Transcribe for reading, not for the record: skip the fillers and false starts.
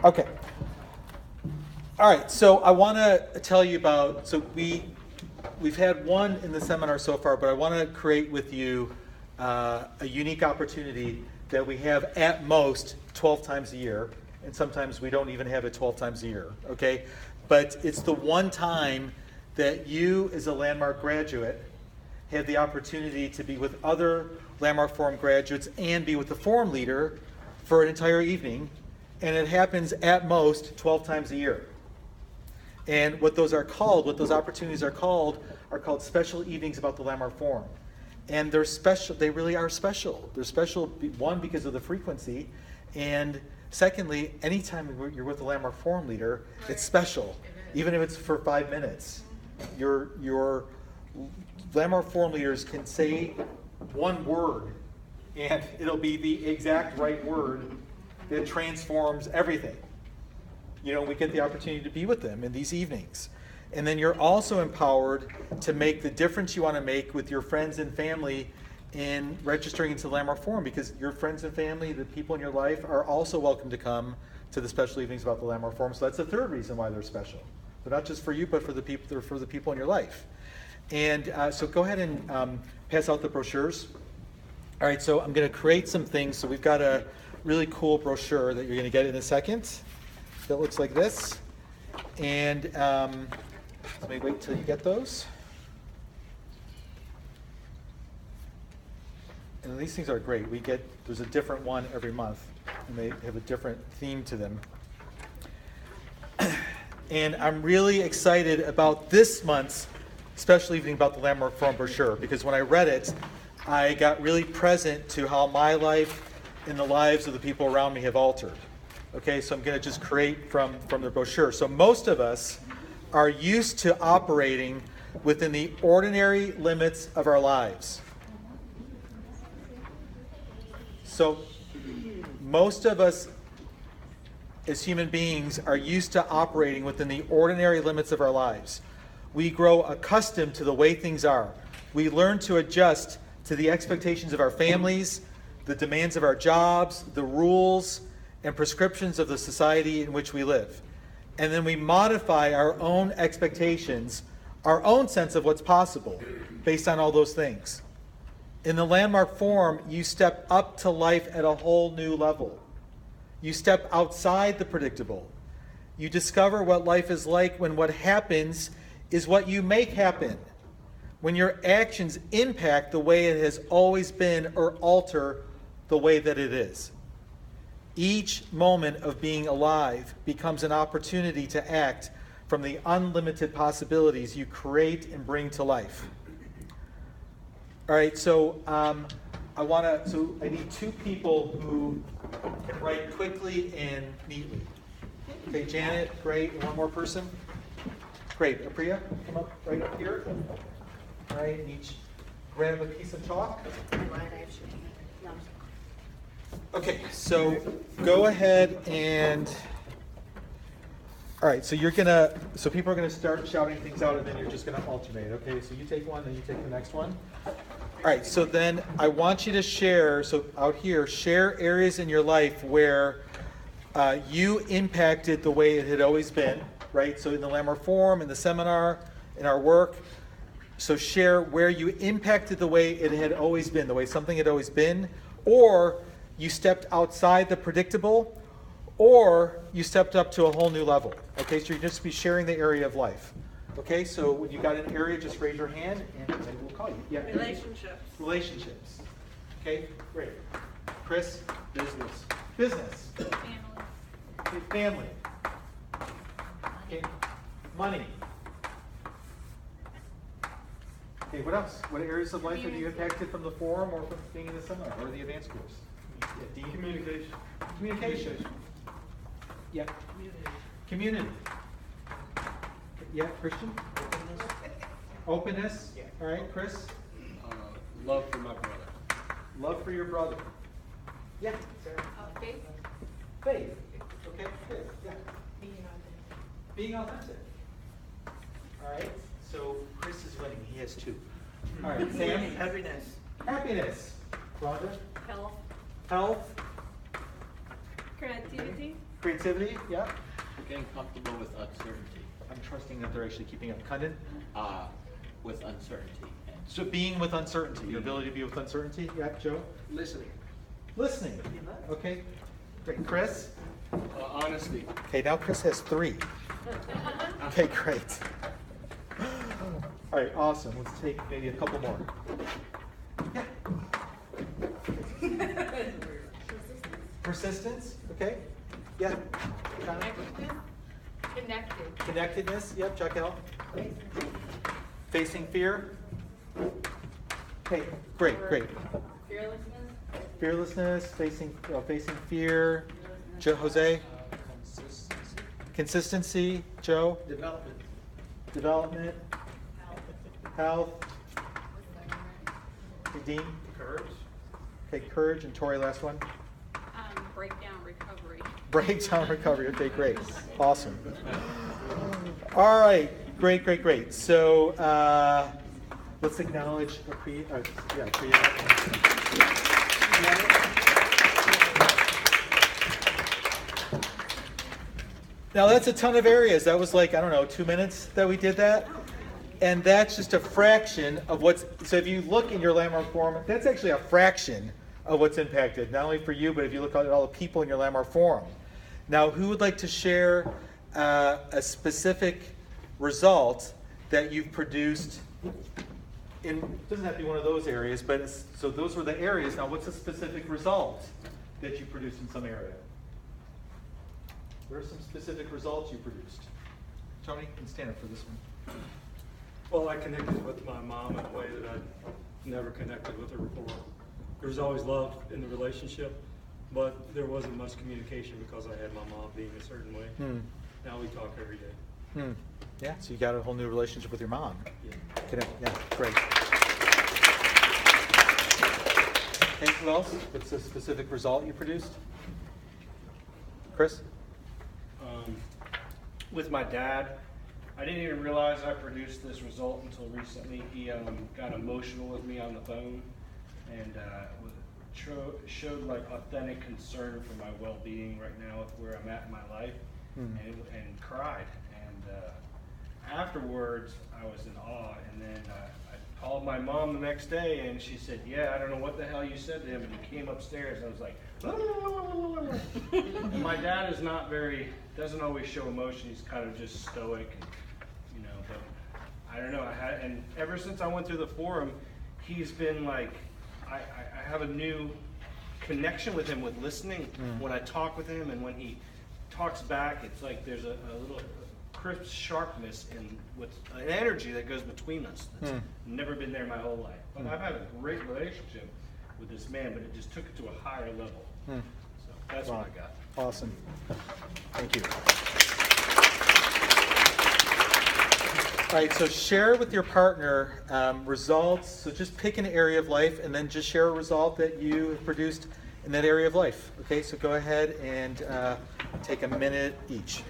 Okay. All right, so I want to tell you about, so we've had one in the seminar so far, but I want to create with you a unique opportunity that we have at most 12 times a year, and sometimes we don't even have it 12 times a year, okay? But it's the one time that you, as a Landmark graduate, have the opportunity to be with other Landmark Forum graduates and be with the forum leader for an entire evening, and it happens at most 12 times a year. And what those opportunities are called special evenings about the Landmark Forum. And they're special, they really are special. They're special, one, because of the frequency, and secondly, anytime you're with the Landmark Forum leader, it's special, even if it's for 5 minutes. Your Landmark Forum leaders can say one word, and it'll be the exact right word that transforms everything. You know, we get the opportunity to be with them in these evenings. And then you're also empowered to make the difference you want to make with your friends and family in registering into the Landmark Forum, because your friends and family, the people in your life, are also welcome to come to the special evenings about the Landmark Forum. So that's the third reason why they're special. They're not just for you, but for the people. They're for the people in your life. And so go ahead and pass out the brochures. All right, so I'm going to create some things. So we've got a really cool brochure that you're going to get in a second that looks like this. And let me wait till you get those. And these things are great. There's a different one every month, and they have a different theme to them. And I'm really excited about this month's special evening about the Landmark Forum brochure, because when I read it, I got really present to how my life and the lives of the people around me have altered. Okay, so I'm going to just create from the brochure. So most of us are used to operating within the ordinary limits of our lives. So most of us as human beings are used to operating within the ordinary limits of our lives. We grow accustomed to the way things are. We learn to adjust to the expectations of our families, the demands of our jobs, the rules and prescriptions of the society in which we live. And then we modify our own expectations, our own sense of what's possible based on all those things. In the Landmark Forum, you step up to life at a whole new level. You step outside the predictable. You discover what life is like when what happens is what you make happen. When your actions impact the way it has always been or alter the way that it is. Each moment of being alive becomes an opportunity to act from the unlimited possibilities you create and bring to life. All right, so I need two people who can write quickly and neatly. Okay, Janet, great. And one more person. Great. Apriya, come up right up here. All right, and each grab a piece of chalk. Okay, so go ahead and, all right, so people are gonna start shouting things out, and then you're just gonna alternate, okay? So you take one, then you take the next one. All right, so then I want you to share, so out here, share areas in your life where you impacted the way it had always been, right? So in the Landmark Forum, in the seminar, in our work. So share where you impacted the way it had always been, the way something had always been, or you stepped outside the predictable, or you stepped up to a whole new level. Okay, so you just be sharing the area of life. Okay, so when you got an area, just raise your hand and we'll call you. Yeah. Relationships. Okay, great. Chris? Business. Family. Okay, family. Okay, money. Okay, what else? What areas of life have you impacted from the forum or from being in the seminar or the advanced course? Yeah, Communication. Yeah. Community. Yeah, Christian? Openness. Yeah. All right, Chris? Love for my brother. Love for your brother. Yeah, Sarah? Faith. Faith. Okay, faith. Yeah. Being authentic. All right, so Chris is winning. He has 2. All right, Sam? Happiness. Rhonda? Health. Health. Creativity. Creativity, yeah. Getting comfortable with uncertainty. I'm trusting that they're actually keeping up. Kundin? With uncertainty. So being with uncertainty, your ability to be with uncertainty, yeah, Joe? Listening. Listening, okay, great. Chris? Honesty. Okay, now Chris has 3. Okay, great. All right, awesome. Let's take maybe a couple more. Yeah. Persistence, okay? Yeah. Connor? Connected. Connectedness, yep, check out. Facing fear? Okay, great, great. Fearlessness. Fearlessness, facing fear. Jose? Consistency. Joe? Development. Development. Health. Dean? Courage. Okay, courage. And Tori, last one. Breakdown recovery. Breakdown recovery. Okay, great. Awesome. All right. Great, great, great. So let's acknowledge Priya. Now that's a ton of areas. That was like, I don't know, 2 minutes that we did that. And that's just a fraction of what's, so if you look in your landmark forum, that's actually a fraction of what's impacted, not only for you, but if you look at all the people in your landmark forum. Now, who would like to share a specific result that you've produced in, it doesn't have to be one of those areas, but so those were the areas. Now, what's a specific result that you produced in some area? What are some specific results you produced? Tony, you can stand up for this one. Well, I connected with my mom in a way that I'd never connected with her before. There was always love in the relationship, but there wasn't much communication because I had my mom being a certain way. Now we talk every day. Yeah, so you got a whole new relationship with your mom. Yeah. Yeah, great. Anything else? What's a specific result you produced? Chris? With my dad, I didn't even realize I produced this result until recently. He got emotional with me on the phone and showed like authentic concern for my well-being right now with where I'm at in my life, and cried. And afterwards, I was in awe. And then I called my mom the next day, and she said, "Yeah, I don't know what the hell you said to him." And he came upstairs. I was like, and my dad is not doesn't always show emotion. He's kind of just stoic, and, but I don't know. And ever since I went through the forum, he's been like, I have a new connection with him with listening. When I talk with him, and when he talks back, it's like there's a little crisp sharpness with an energy that goes between us that's never been there my whole life. But I've had a great relationship with this man, but it just took it to a higher level. So that's what I got. Awesome. Thank you. All right, so share with your partner results. So just pick an area of life and then just share a result that you have produced in that area of life. Okay, so go ahead and take a minute each.